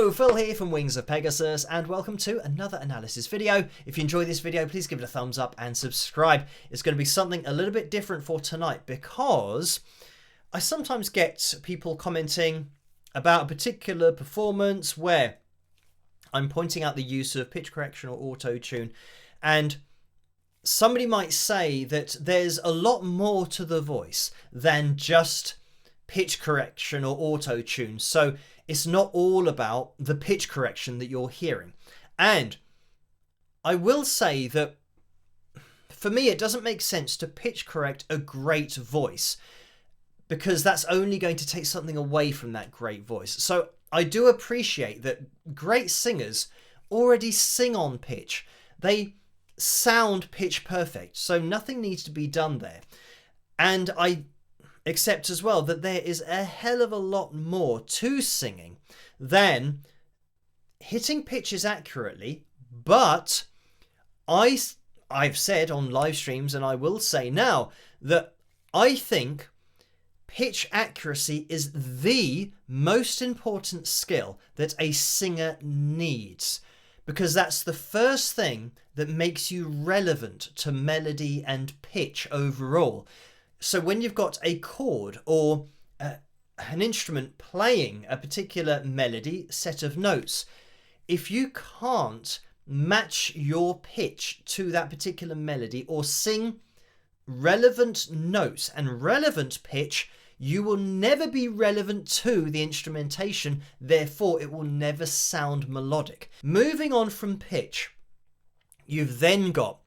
Hello, Phil here from Wings of Pegasus, and welcome to another analysis video. If you enjoy this video, please give it a thumbs up and subscribe. It's going to be something a little bit different for tonight because I sometimes get people commenting about a particular performance where I'm pointing out the use of pitch correction or auto-tune, and somebody might say that there's a lot more to the voice than just pitch correction or auto-tune. So it's not all about the pitch correction that you're hearing. And I will say that for me, it doesn't make sense to pitch correct a great voice because that's only going to take something away from that great voice. So I do appreciate that great singers already sing on pitch. They sound pitch perfect, so nothing needs to be done there. And I accept as well that there is a hell of a lot more to singing than hitting pitches accurately. But I've said on live streams, and I will say now, that I think pitch accuracy is the most important skill that a singer needs, because that's the first thing that makes you relevant to melody and pitch overall. So when you've got a chord or an instrument playing a particular melody, set of notes, if you can't match your pitch to that particular melody or sing relevant notes and relevant pitch, you will never be relevant to the instrumentation. Therefore, it will never sound melodic. Moving on from pitch, you've then got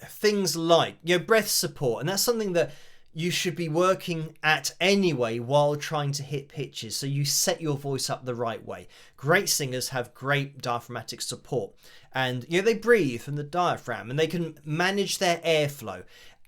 things like breath support, and that's something that you should be working at anyway while trying to hit pitches, so you set your voice up the right way. Great singers have great diaphragmatic support, and they breathe from the diaphragm, and they can manage their airflow,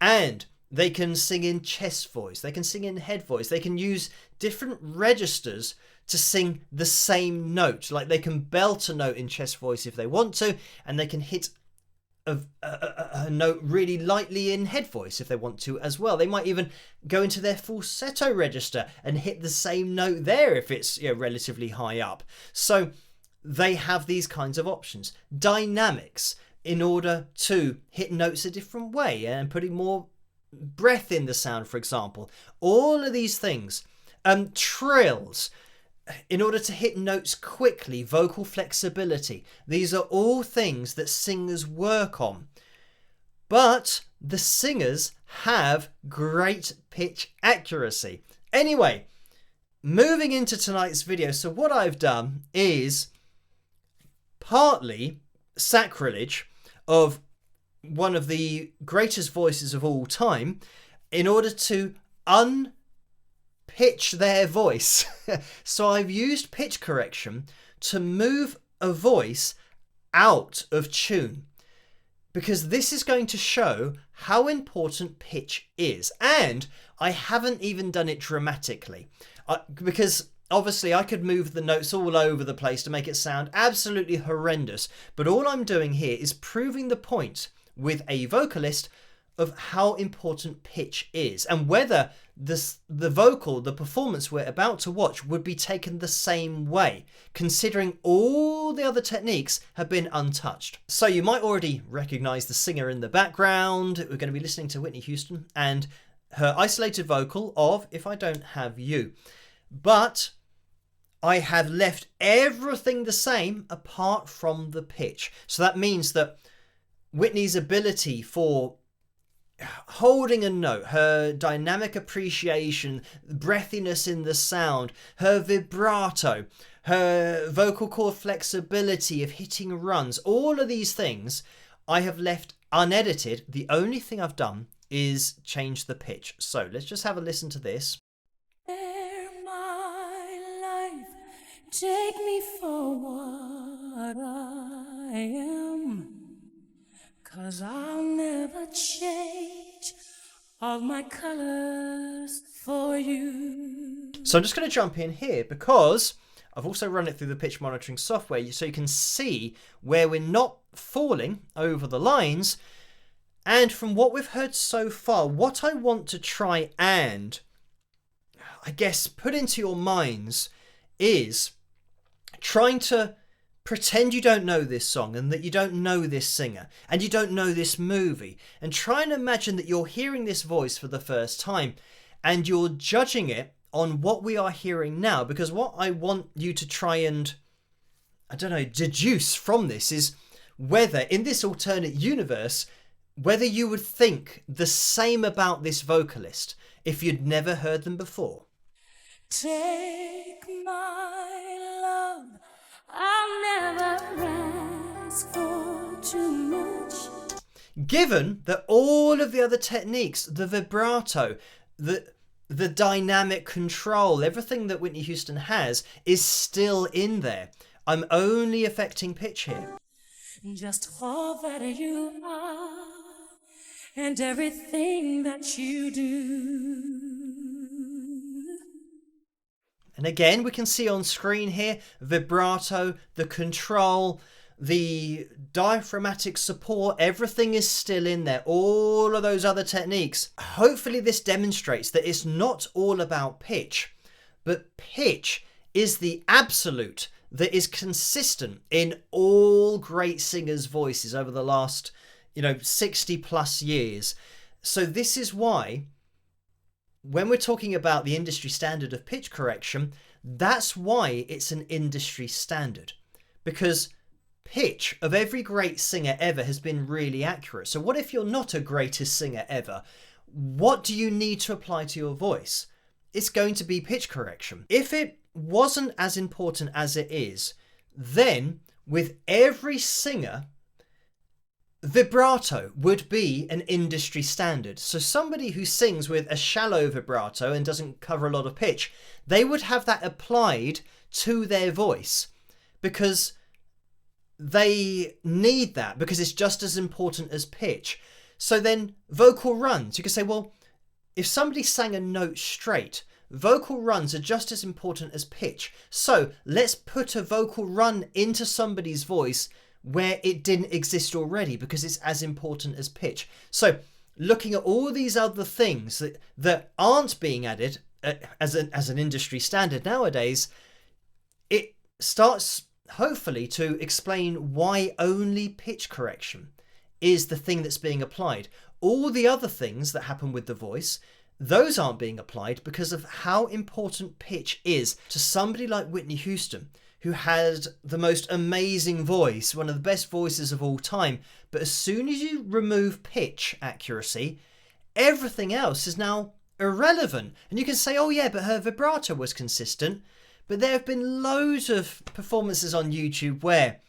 and they can sing in chest voice, they can sing in head voice, they can use different registers to sing the same note. Like they can belt a note in chest voice if they want to, and they can hit a note really lightly in head voice if they want to as well. They might even go into their falsetto register and hit the same note there if it's relatively high up. So they have these kinds of options. Dynamics, in order to hit notes a different way and putting more breath in the sound, for example. All of these things. Trills, in order to hit notes quickly, vocal flexibility. These are all things that singers work on. But the singers have great pitch accuracy. Anyway, moving into tonight's video. So what I've done is partly sacrilege of one of the greatest voices of all time in order to pitch their voice. So I've used pitch correction to move a voice out of tune, because this is going to show how important pitch is. And I haven't even done it dramatically, because obviously I could move the notes all over the place to make it sound absolutely horrendous. But all I'm doing here is proving the point with a vocalist of how important pitch is, and whether the vocal, the performance we're about to watch, would be taken the same way, considering all the other techniques have been untouched. So you might already recognize the singer in the background. We're going to be listening to Whitney Houston and her isolated vocal of If I Don't Have You. But I have left everything the same apart from the pitch. So that means that Whitney's ability for holding a note, her dynamic appreciation, breathiness in the sound, her vibrato, her vocal cord flexibility of hitting runs, all of these things I have left unedited. The only thing I've done is change the pitch. So let's just have a listen to this. My life, take me for what I am, 'cause I'll never change all my colors for you. So I'm just going to jump in here because I've also run it through the pitch monitoring software, so you can see where we're not falling over the lines. And from what we've heard so far, what I want to try and, I guess, put into your minds is trying to pretend you don't know this song and that you don't know this singer and you don't know this movie, and try and imagine that you're hearing this voice for the first time and you're judging it on what we are hearing now. Because what I want you to try and, I don't know, deduce from this is whether in this alternate universe, whether you would think the same about this vocalist if you'd never heard them before. Take my love, I'll never ask for too much. Given that all of the other techniques, the vibrato, the dynamic control, everything that Whitney Houston has is still in there. I'm only affecting pitch here. Just all that you are and everything that you do. And again, we can see on screen here, vibrato, the control, the diaphragmatic support, everything is still in there. All of those other techniques. Hopefully this demonstrates that it's not all about pitch, but pitch is the absolute that is consistent in all great singers' voices over the last, 60 plus years. So this is why, when we're talking about the industry standard of pitch correction, that's why it's an industry standard. Because pitch of every great singer ever has been really accurate. So what if you're not a greatest singer ever? What do you need to apply to your voice? It's going to be pitch correction. If it wasn't as important as it is, then with every singer, vibrato would be an industry standard. So somebody who sings with a shallow vibrato and doesn't cover a lot of pitch, they would have that applied to their voice because they need that, because it's just as important as pitch. So then vocal runs, you could say, well, if somebody sang a note straight, vocal runs are just as important as pitch. So let's put a vocal run into somebody's voice where it didn't exist already, because it's as important as pitch. So looking at all these other things that aren't being added as an industry standard nowadays, it starts hopefully to explain why only pitch correction is the thing that's being applied. All the other things that happen with the voice, those aren't being applied because of how important pitch is to somebody like Whitney Houston, who had the most amazing voice, one of the best voices of all time. But as soon as you remove pitch accuracy, everything else is now irrelevant. And you can say, oh yeah, but her vibrato was consistent. But there have been loads of performances on YouTube where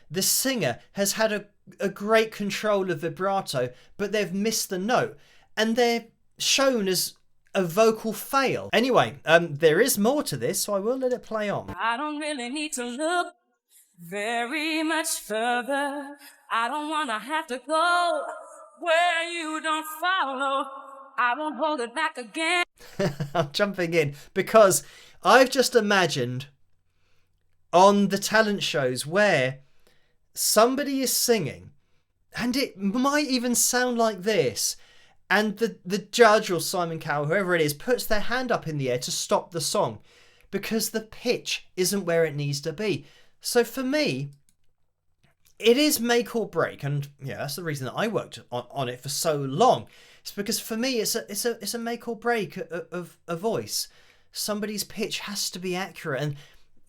the singer has had a great control of vibrato, but they've missed the note, and they're shown as a vocal fail. Anyway, there is more to this, so I will let it play on. I don't really need to look very much further. I don't want to have to go where you don't follow. I won't hold it back again. I'm jumping in because I've just imagined on the talent shows where somebody is singing and it might even sound like this, and the judge or Simon Cowell, whoever it is, puts their hand up in the air to stop the song because the pitch isn't where it needs to be. So for me, it is make or break, and yeah, that's the reason that I worked on it for so long. It's because for me, it's a make or break of a voice. Somebody's pitch has to be accurate, and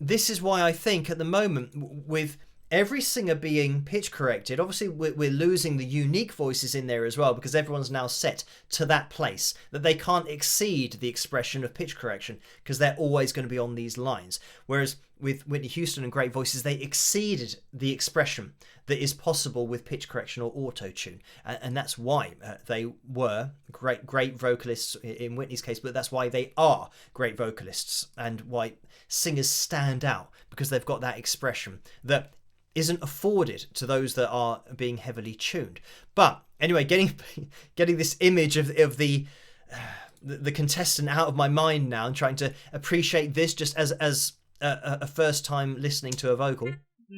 this is why I think at the moment, with every singer being pitch corrected, obviously we're losing the unique voices in there as well, because everyone's now set to that place that they can't exceed the expression of pitch correction because they're always going to be on these lines. Whereas with Whitney Houston and great voices, they exceeded the expression that is possible with pitch correction or auto-tune, and that's why they were great vocalists in Whitney's case, but that's why they are great vocalists and why singers stand out, because they've got that expression that isn't afforded to those that are being heavily tuned. But anyway, getting this image of the contestant out of my mind now and trying to appreciate this just as a first time listening to a vocal.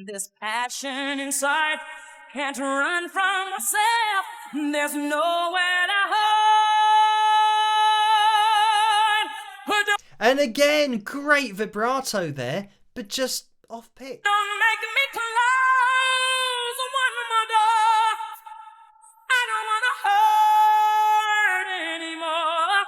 This passion inside can't run from myself. There's nowhere to hide. And again, great vibrato there, but just off pitch. Don't make me close one more door. I don't wanna hurt anymore.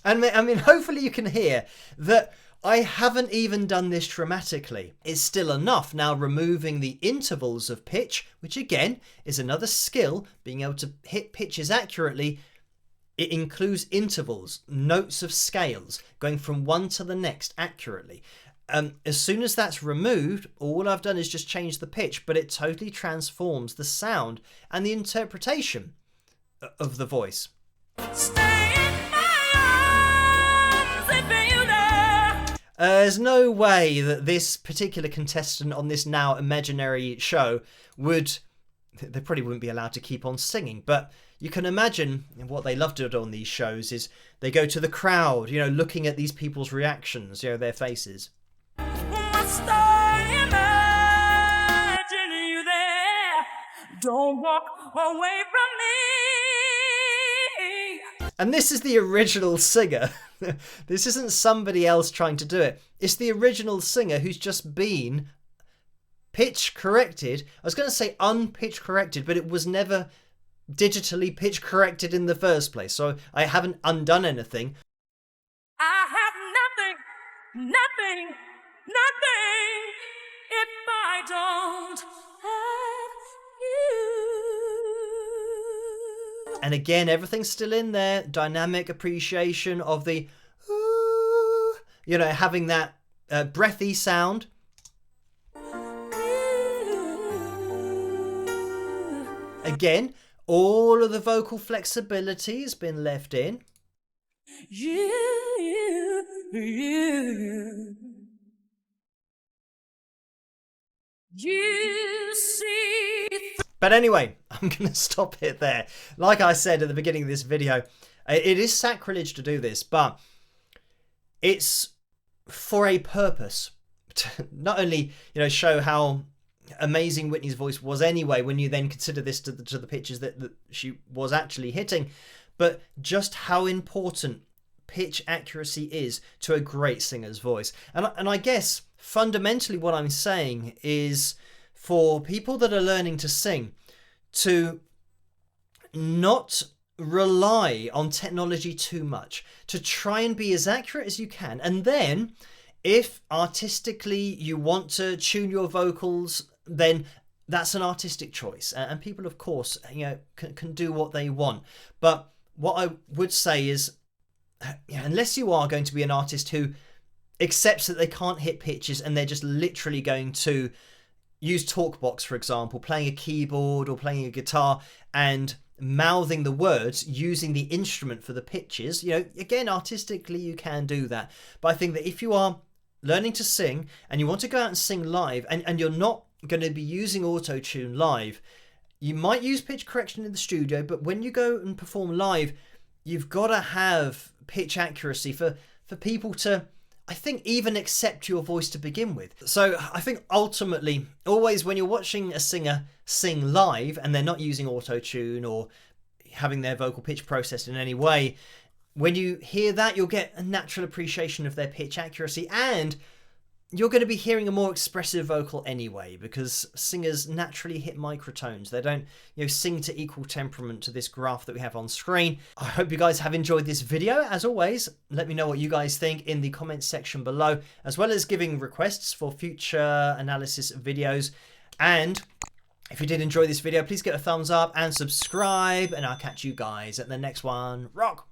And I mean, hopefully you can hear that I haven't even done this dramatically. It's still enough. Now, removing the intervals of pitch, which again is another skill, being able to hit pitches accurately. It includes intervals, notes of scales, going from one to the next accurately. As soon as that's removed, all I've done is just change the pitch, but it totally transforms the sound and the interpretation of the voice. Stay in my arms if you dare. There's no way that this particular contestant on this now imaginary show they probably wouldn't be allowed to keep on singing, but you can imagine what they love to do on these shows is they go to the crowd, looking at these people's reactions, their faces. Must I imagine you there? Don't walk away from me. And this is the original singer. This isn't somebody else trying to do it. It's the original singer who's just been pitch corrected. I was going to say unpitch corrected, but it was never digitally pitch corrected in the first place. So I haven't undone anything. I have nothing if I don't have you. And again, everything's still in there. Dynamic appreciation of the ooh, having that breathy sound. Again, all of the vocal flexibility has been left in. You see. But anyway, I'm going to stop it there. Like I said at the beginning of this video, it is sacrilege to do this, but it's for a purpose. To not only, show how amazing Whitney's voice was anyway, when you then consider this to the pitches that she was actually hitting, but just how important pitch accuracy is to a great singer's voice. And I guess fundamentally what I'm saying is for people that are learning to sing to not rely on technology too much, to try and be as accurate as you can. And then if artistically you want to tune your vocals, then that's an artistic choice. And people, of course, can do what they want. But what I would say is, unless you are going to be an artist who accepts that they can't hit pitches and they're just literally going to use TalkBox, for example, playing a keyboard or playing a guitar and mouthing the words using the instrument for the pitches, again, artistically you can do that. But I think that if you are learning to sing and you want to go out and sing live and you're not going to be using auto-tune live, you might use pitch correction in the studio, but when you go and perform live, you've got to have pitch accuracy for people to, I think, even accept your voice to begin with. So I think ultimately, always when you're watching a singer sing live and they're not using auto-tune or having their vocal pitch processed in any way, when you hear that, you'll get a natural appreciation of their pitch accuracy, and you're going to be hearing a more expressive vocal anyway, because singers naturally hit microtones. They don't, sing to equal temperament to this graph that we have on screen. I hope you guys have enjoyed this video. As always, let me know what you guys think in the comments section below, as well as giving requests for future analysis videos. And if you did enjoy this video, please give it a thumbs up and subscribe, and I'll catch you guys at the next one. Rock!